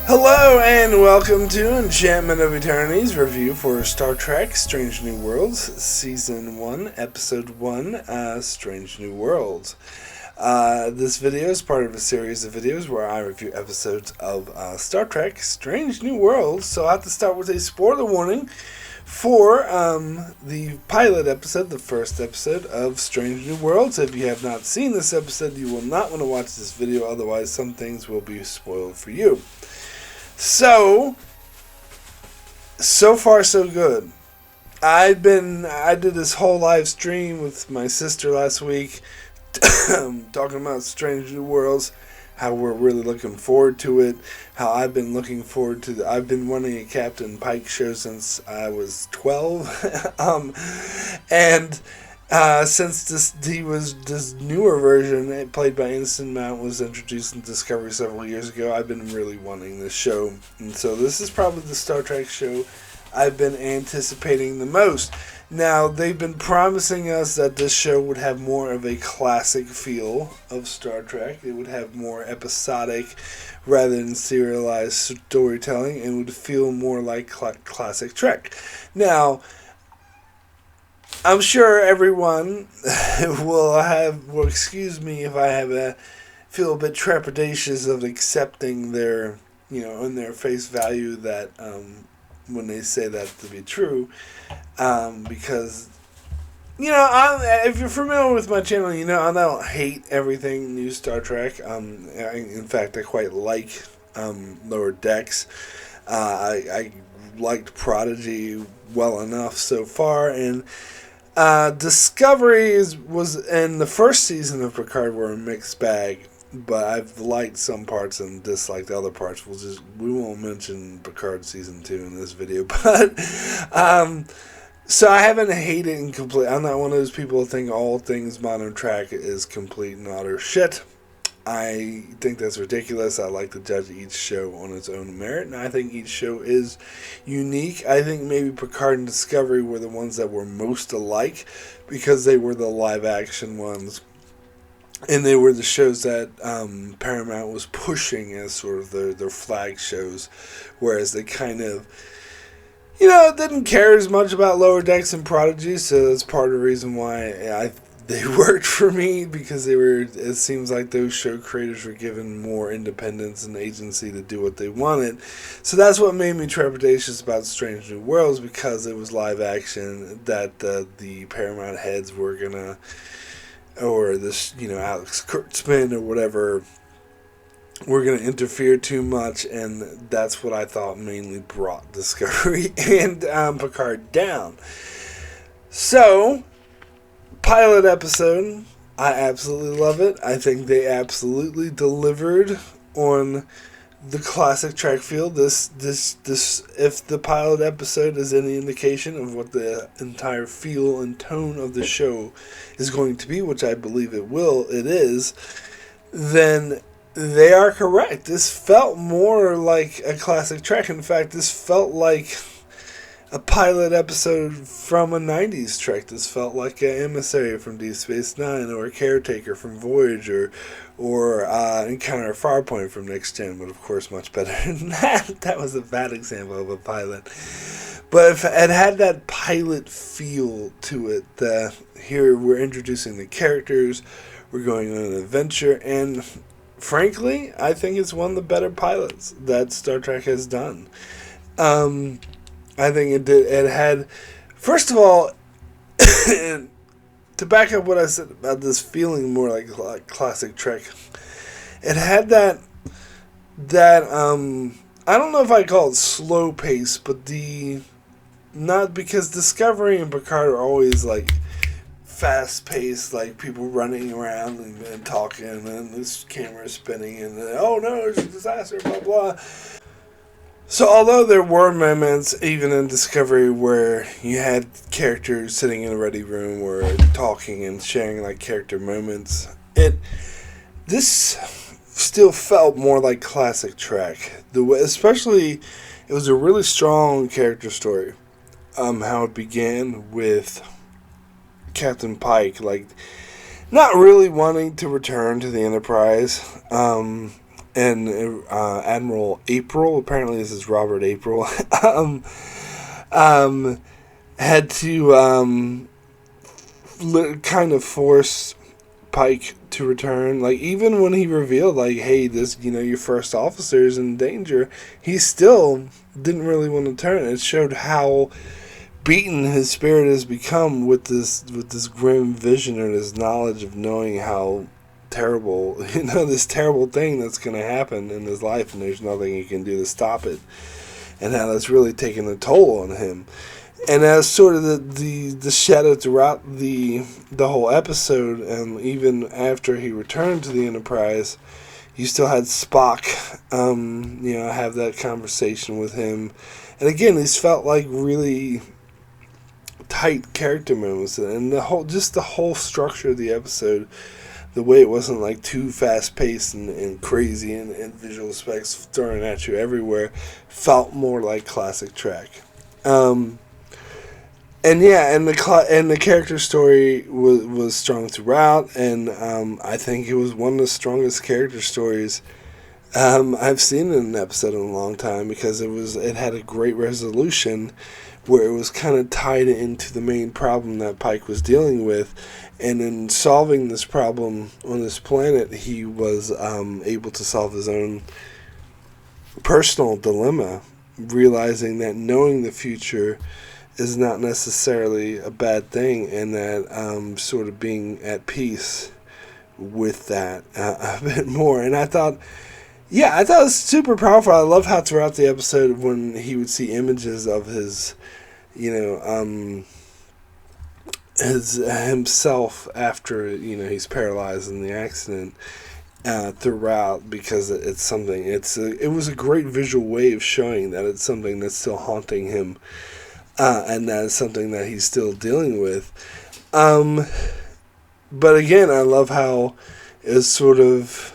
Hello and welcome to Enchantment of Eternity's review for Star Trek Strange New Worlds, Season 1, Episode 1, Strange New Worlds. This video is part of a series of videos where I review episodes of Star Trek Strange New Worlds, so I have to start with a spoiler warning for the pilot episode, the first episode of Strange New Worlds. If you have not seen this episode, you will not want to watch this video, otherwise some things will be spoiled for you. So far so good. I did this whole live stream with my sister last week, talking about Strange New Worlds, how we're really looking forward to it, how I've been looking forward to I've been running a Captain Pike show since I was 12, and since this newer version, played by Ensign Mount, was introduced in Discovery several years ago, I've been really wanting this show. And so this is probably the Star Trek show I've been anticipating the most. Now, they've been promising us that this show would have more of a classic feel of Star Trek. It would have more episodic rather than serialized storytelling, and would feel more like classic Trek. Now, I'm sure everyone will excuse me if I feel a bit trepidatious of accepting their, in their face value that, when they say that to be true, because, if you're familiar with my channel, I don't hate everything new Star Trek. In fact, I quite like, Lower Decks. I liked Prodigy well enough so far, and Discovery was in the first season of Picard were a mixed bag, but I've liked some parts and disliked other parts. We won't mention Picard season 2 in this video, but so I haven't hated and complete. I'm not one of those people who think all things modern Trek is complete and utter shit. I think that's ridiculous. I like to judge each show on its own merit, and I think each show is unique. I think maybe Picard and Discovery were the ones that were most alike because they were the live-action ones, and they were the shows that Paramount was pushing as sort of their flag shows, whereas they kind of, didn't care as much about Lower Decks and Prodigy, so that's part of the reason why they worked for me, because it seems like those show creators were given more independence and agency to do what they wanted. So that's what made me trepidatious about Strange New Worlds, because it was live action, that the Paramount heads were gonna, or this, Alex Kurtzman or whatever, were gonna interfere too much, and that's what I thought mainly brought Discovery and Picard down. So, pilot episode, I absolutely love it. I think they absolutely delivered on the classic Trek feel. This if the pilot episode is any indication of what the entire feel and tone of the show is going to be, which I believe it is, then they are correct. This felt more like a classic Trek. In fact, this felt like a pilot episode from a 90s Trek. This felt like an emissary from Deep Space Nine, or a caretaker from Voyager, or Encounter at Farpoint from Next Gen, but of course much better than that. That was a bad example of a pilot. But if it had that pilot feel to it, here we're introducing the characters, we're going on an adventure, and frankly, I think it's one of the better pilots that Star Trek has done. I think it had, first of all, to back up what I said about this feeling more like classic Trek, it had that I don't know if I call it slow pace, but not because Discovery and Picard are always like fast paced, like people running around and talking, and this camera spinning, and oh no, it's a disaster, blah blah. So although there were moments, even in Discovery, where you had characters sitting in a ready room or talking and sharing like character moments, this still felt more like classic Trek. Especially, it was a really strong character story. How it began with Captain Pike, like, not really wanting to return to the Enterprise. Admiral April, apparently this is Robert April, um, had to kind of force Pike to return. Like, even when he revealed, like, hey, this, your first officer is in danger, he still didn't really want to turn. It showed how beaten his spirit has become with this grim vision and his knowledge of knowing how terrible, this terrible thing that's going to happen in his life, and there's nothing he can do to stop it, and how that's really taken a toll on him. And as sort of the shadow throughout the whole episode, and even after he returned to the Enterprise, you still had Spock, have that conversation with him. And again, these felt like really tight character moments, and the whole structure of the episode, the way it wasn't like too fast paced and crazy and visual effects thrown at you everywhere, felt more like classic Trek. And the character story was strong throughout, and I think it was one of the strongest character stories I've seen in an episode in a long time, because it had a great resolution where it was kind of tied into the main problem that Pike was dealing with, and in solving this problem on this planet, he was able to solve his own personal dilemma, realizing that knowing the future is not necessarily a bad thing, and that sort of being at peace with that a bit more. And I thought it was super powerful. I love how throughout the episode, when he would see images of his, himself after, he's paralyzed in the accident, throughout, because it's something, it was a great visual way of showing that it's something that's still haunting him, and that is something that he's still dealing with. But again, I love how it's sort of,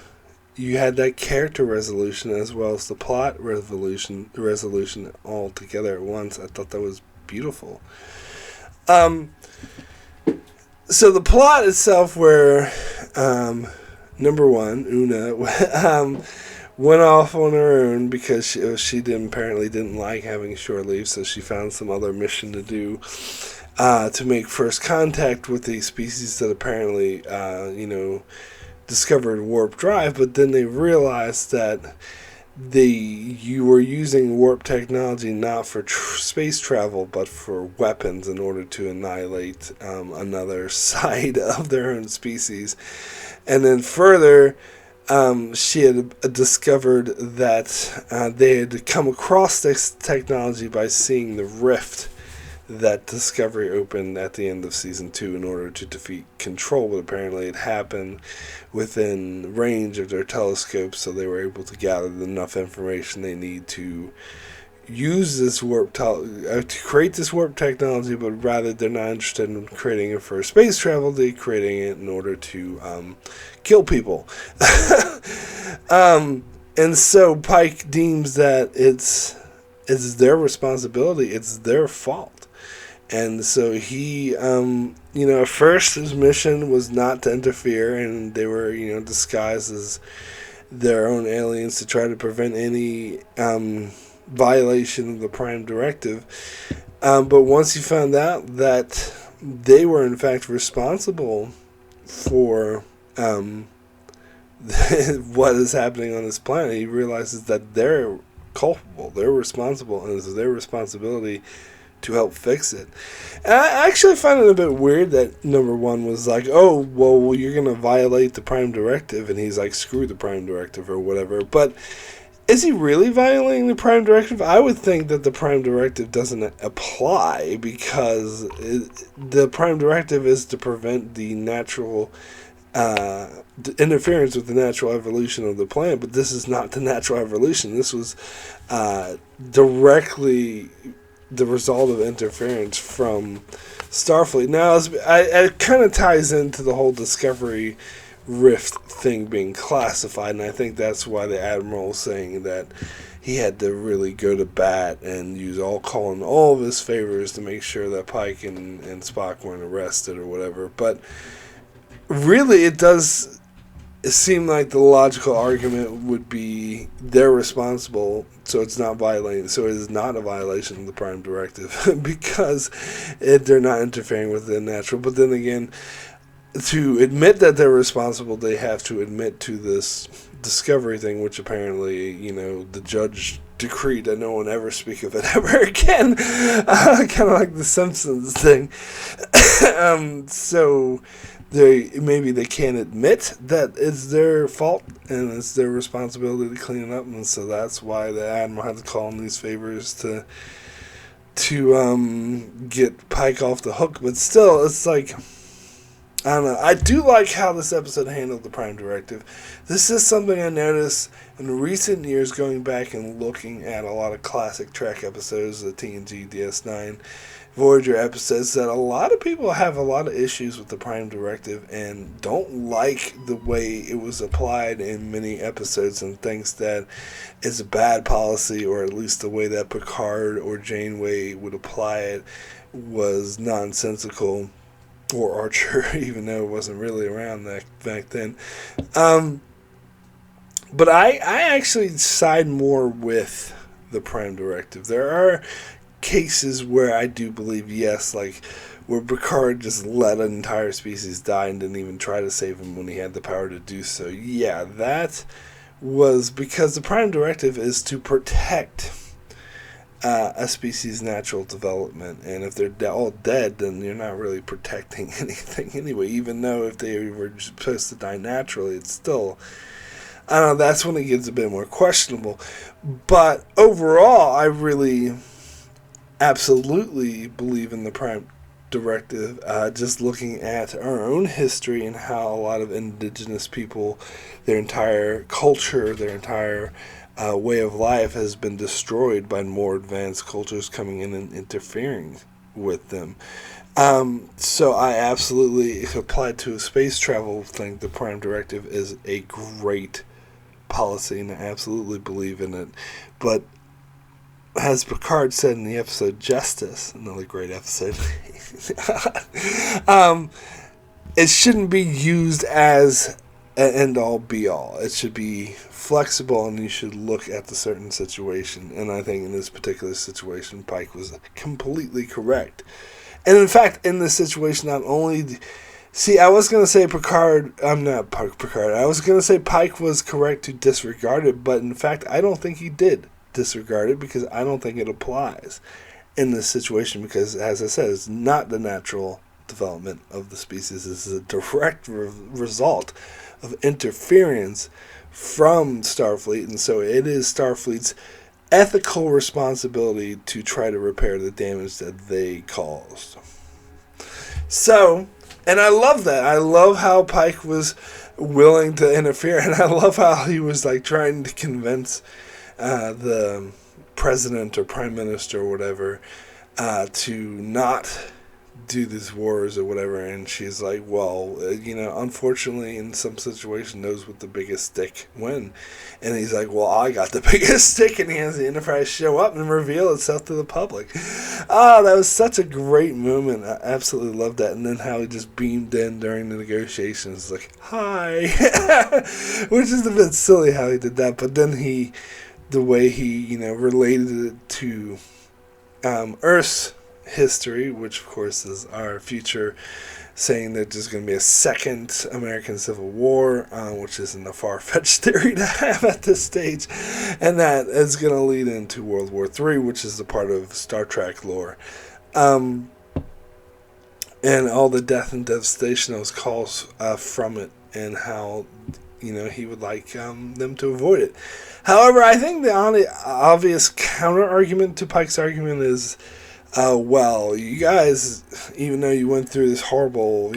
you had that character resolution as well as the plot resolution all together at once. I thought that was beautiful. So the plot itself, where number one, Una went off on her own because she apparently didn't like having shore leave, so she found some other mission to do to make first contact with a species that apparently discovered warp drive, but then they realized that you were using warp technology not for space travel, but for weapons in order to annihilate another side of their own species. And then further, she had discovered that they had come across this technology by seeing the rift that Discovery opened at the end of Season 2 in order to defeat Control, but apparently it happened within range of their telescopes, so they were able to gather enough information they need to use this to create this warp technology, but rather they're not interested in creating it for space travel, they're creating it in order to kill people. And so Pike deems that it's their responsibility, it's their fault. And so he, at first his mission was not to interfere, and they were, disguised as their own aliens to try to prevent any violation of the Prime Directive. But once he found out that they were in fact responsible for what is happening on this planet, he realizes that they're culpable, they're responsible, and it's their responsibility to help fix it. And I actually find it a bit weird that number one was like, oh, well, you're going to violate the Prime Directive, and he's like, screw the Prime Directive or whatever. But is he really violating the Prime Directive? I would think that the Prime Directive doesn't apply, because the Prime Directive is to prevent the natural interference with the natural evolution of the planet, but this is not the natural evolution. This was directly the result of interference from Starfleet. Now, it kind of ties into the whole Discovery Rift thing being classified, and I think that's why the Admiral is saying that he had to really go to bat and call in all of his favors to make sure that Pike and Spock weren't arrested or whatever. But really, it does it seemed like the logical argument would be they're responsible, so it's not violating. So it is not a violation of the Prime Directive because they're not interfering with the natural. But then again, to admit that they're responsible, they have to admit to this discovery thing, which apparently, the judge decreed that no one ever speak of it ever again. Kind of like the Simpsons thing. So maybe they can't admit that it's their fault and it's their responsibility to clean it up, and so that's why the Admiral had to call in these favors to get Pike off the hook. But still, it's like, I don't know. I do like how this episode handled the Prime Directive. This is something I noticed in recent years, going back and looking at a lot of classic Trek episodes, the TNG, DS9, Voyager episodes, that a lot of people have a lot of issues with the Prime Directive and don't like the way it was applied in many episodes, and thinks that it's a bad policy, or at least the way that Picard or Janeway would apply it was nonsensical. Or Archer, even though it wasn't really around back then. But I actually side more with the Prime Directive. There are cases where I do believe, yes, like where Picard just let an entire species die and didn't even try to save him when he had the power to do so. Yeah, that was because the Prime Directive is to protect a species' natural development, and if they're all dead, then you're not really protecting anything anyway. Even though if they were supposed to die naturally, it's still, I don't know, that's when it gets a bit more questionable. But overall, I really absolutely believe in the Prime Directive. Just looking at our own history and how a lot of indigenous people, their entire culture, their entire way of life has been destroyed by more advanced cultures coming in and interfering with them. So I absolutely, if applied to a space travel thing, the Prime Directive is a great policy, and I absolutely believe in it. But as Picard said in the episode Justice, another great episode, it shouldn't be used as an end-all be-all. It should be flexible, and you should look at the certain situation. And I think in this particular situation, Pike was completely correct. And in fact, in this situation, not only... See, I was going to say Picard... I'm not Picard. I was going to say Pike was correct to disregard it, but in fact, I don't think he did disregard it, because I don't think it applies in this situation, because, as I said, it's not the natural development of the species. This is a direct result of interference from Starfleet, and so it is Starfleet's ethical responsibility to try to repair the damage that they caused. So, and I love that. I love how Pike was willing to interfere, and I love how he was like trying to convince the president or prime minister or whatever to not do these wars or whatever, and she's like, well, unfortunately in some situation those with the biggest stick win. And he's like, well, I got the biggest stick, and he has the Enterprise show up and reveal itself to the public. That was such a great moment. I absolutely loved that. And then how he just beamed in during the negotiations, like, hi. Which is a bit silly how he did that, but then the way he related it to Earth's history, which of course is our future, saying that there's going to be a second American Civil War, which isn't a far-fetched theory to have at this stage, and that is going to lead into World War III, which is a part of Star Trek lore, and all the death and devastation that calls from it, and how he would like them to avoid it. However, I think the obvious counter-argument to Pike's argument is, well, you guys, even though you went through this horrible,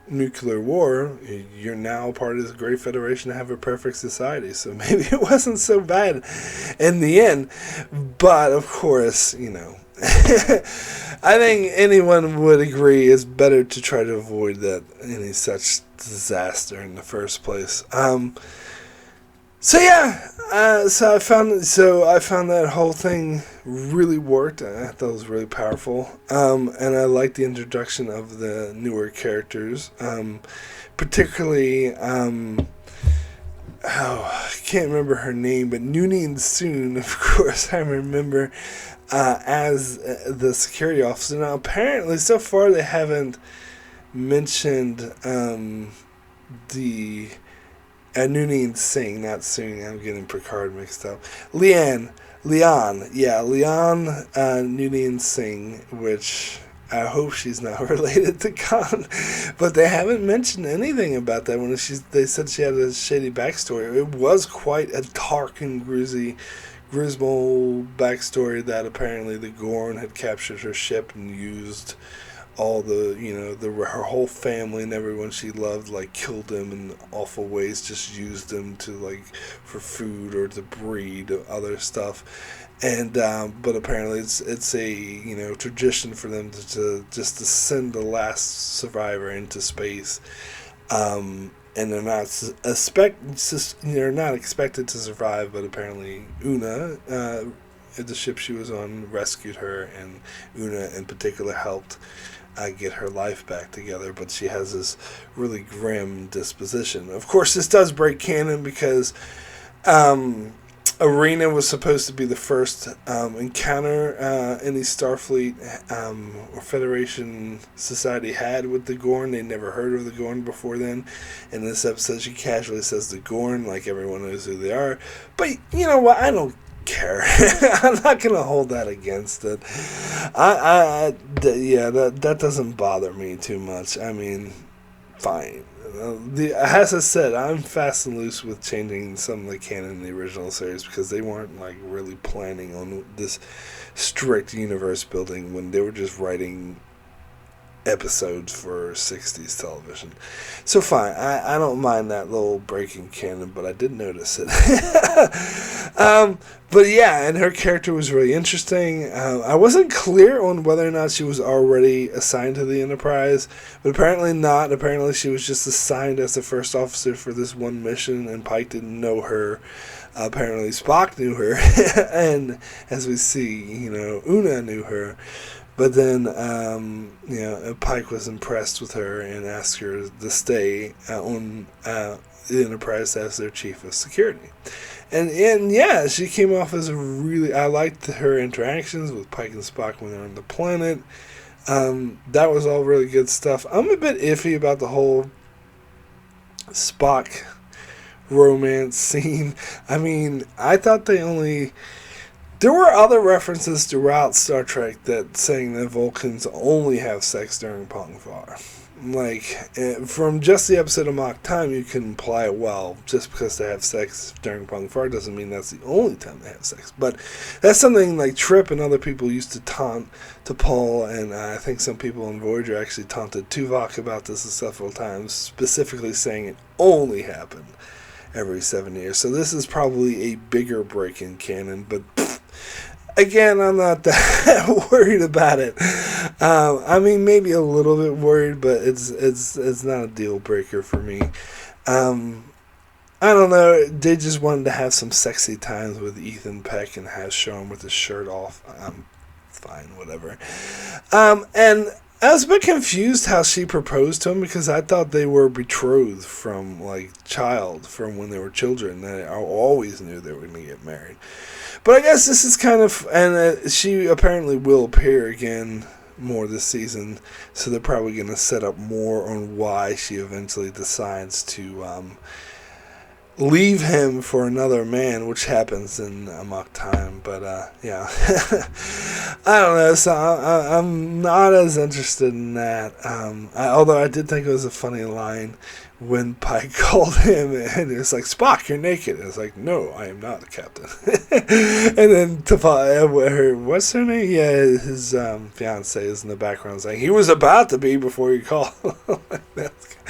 nuclear war, you're now part of this great federation to have a perfect society. So maybe it wasn't so bad in the end. But, of course, I think anyone would agree it's better to try to avoid that any such disaster in the first place. So I found that whole thing really worked. I thought it was really powerful, and I liked the introduction of the newer characters, particularly I can't remember her name, but Noonie Soon, of course, I remember as the security officer. Now, apparently, so far they haven't mentioned the Noonie Singh, not Soon. I'm getting Picard mixed up. Leon, Noonie Singh, which I hope she's not related to Khan, but they haven't mentioned anything about that. They said she had a shady backstory. It was quite a dark and grismo backstory that apparently the Gorn had captured her ship and used all her whole family and everyone she loved, like, killed them in awful ways, just used them to, like, for food or to breed other stuff. And but apparently it's a tradition for them to send the last survivor into space, and they're not expected to survive, but apparently Una, the ship she was on, rescued her, and Una in particular helped get her life back together, but she has this really grim disposition. Of course, this does break canon because Arena was supposed to be the first encounter any Starfleet or Federation society had with the Gorn. They never heard of the Gorn before then. In this episode, she casually says the Gorn, like everyone knows who they are. But you know what? I don't care. I'm not gonna hold that against it. That doesn't bother me too much. I mean, fine. As I said, I'm fast and loose with changing some of the canon in the original series because they weren't like really planning on this strict universe building when they were just writing episodes for 60s television. So fine, I don't mind that little break in canon, but I did notice it. But yeah, and her character was really interesting. I wasn't clear on whether or not she was already assigned to the Enterprise, but apparently not. Apparently she was just assigned as the first officer for this one mission, and Pike didn't know her. Apparently Spock knew her, and as we see, Una knew her. But then, Pike was impressed with her and asked her to stay on the Enterprise as their chief of security. And yeah, she came off as I liked her interactions with Pike and Spock when they were on the planet. That was all really good stuff. I'm a bit iffy about the whole Spock romance scene. I mean, I thought there were other references throughout Star Trek that saying that Vulcans only have sex during Pongvar. Like, from just the episode of Mock Time, you can imply it well. Just because they have sex during Pongvar doesn't mean that's the only time they have sex. But that's something like Trip and other people used to taunt to Paul, and I think some people in Voyager actually taunted Tuvok about this several times, specifically saying it only happened every 7 years. So this is probably a bigger break in canon, but again, I'm not that worried about it. I mean, maybe a little bit worried, but it's not a deal breaker for me. I don't know. They just wanted to have some sexy times with Ethan Peck and have show him with his shirt off. Fine, whatever. And I was a bit confused how she proposed to him because I thought they were betrothed from from when they were children. I always knew they were going to get married. But I guess this is kind of, and she apparently will appear again more this season, so they're probably going to set up more on why she eventually decides to leave him for another man, which happens in Amok Time. But yeah, I don't know. So I'm not as interested in that. Although I did think it was a funny line when Pike called him and it was like, Spock, you're naked. And it's like, no, I am not, Captain. And then what's her name? Yeah, his fiance is in the background saying he was about to be before you called.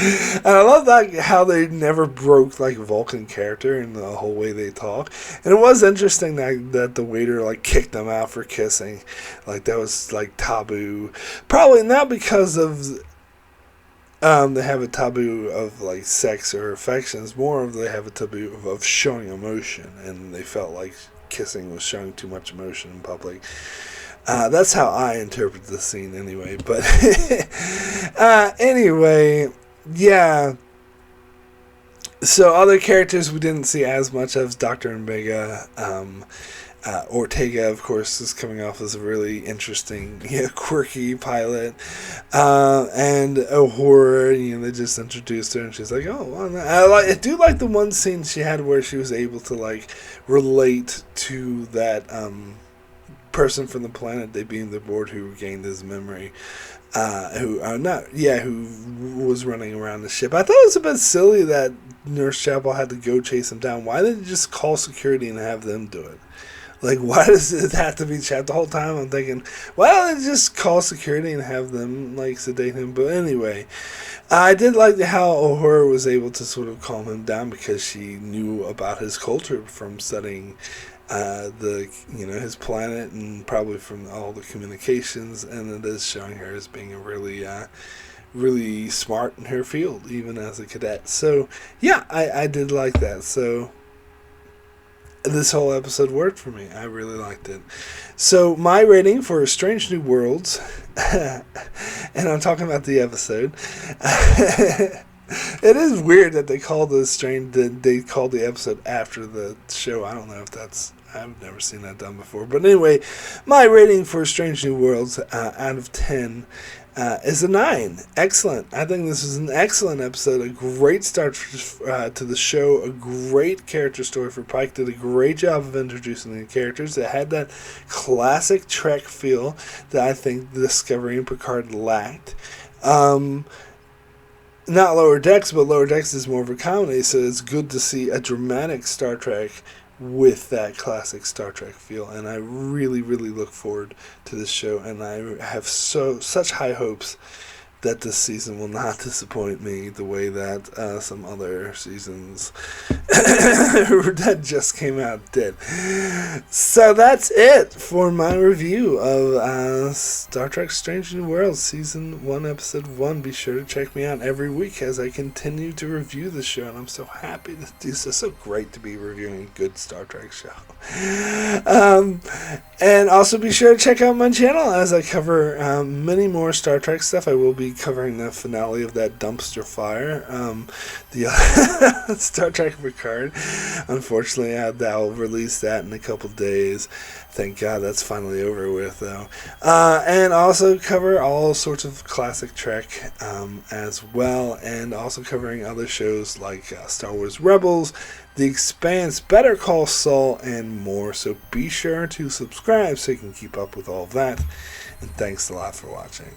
And I love that how they never broke like Vulcan character in the whole way they talk. And it was interesting that the waiter kicked them out for kissing. That was taboo. Probably not because of they have a taboo of sex or affections. More of they have a taboo of showing emotion, and they felt like kissing was showing too much emotion in public. That's how I interpret the scene anyway. But anyway, yeah. So other characters we didn't see as much of. Dr. Omega, Ortega, of course, is coming off as a really interesting, quirky pilot, and Horror. They just introduced her, and she's like, "Oh, well, I do like the one scene she had where she was able to like relate to that person from the planet they beamed aboard who regained his memory." Who was running around the ship. I thought it was a bit silly that Nurse Chapel had to go chase him down. Why didn't you just call security and have them do it? Like, why does it have to be Chap? The whole time I'm thinking, why don't they just call security and have them, like, sedate him? But anyway, I did like how Uhura was able to sort of calm him down because she knew about his culture from studying his planet, and probably from all the communications, and it is showing her as being a really smart in her field, even as a cadet. So yeah, I did like that. So this whole episode worked for me. I really liked it. So my rating for Strange New Worlds, and I'm talking about the episode. It is weird that they called they called the episode after the show. I don't know if that's, I've never seen that done before. But anyway, my rating for Strange New Worlds out of 10 is a 9. Excellent. I think this is an excellent episode. A great start to the show. A great character story for Pike. Did a great job of introducing the characters. It had that classic Trek feel that I think Discovery and Picard lacked. Not Lower Decks, but Lower Decks is more of a comedy, so it's good to see a dramatic Star Trek with that classic Star Trek feel, and I really, really look forward to this show, and I have such high hopes that this season will not disappoint me the way that some other seasons that just came out did. So that's it for my review of Star Trek Strange New Worlds Season 1, Episode 1. Be sure to check me out every week as I continue to review the show, and I'm so happy to do so. So great to be reviewing a good Star Trek show. And also be sure to check out my channel as I cover many more Star Trek stuff. I will be covering the finale of that dumpster fire, the Star Trek Picard. Unfortunately, I'll release that in a couple days. Thank God that's finally over with, though. And also cover all sorts of classic Trek as well, and also covering other shows like Star Wars Rebels, The Expanse, Better Call Saul, and more. So be sure to subscribe so you can keep up with all of that. And thanks a lot for watching.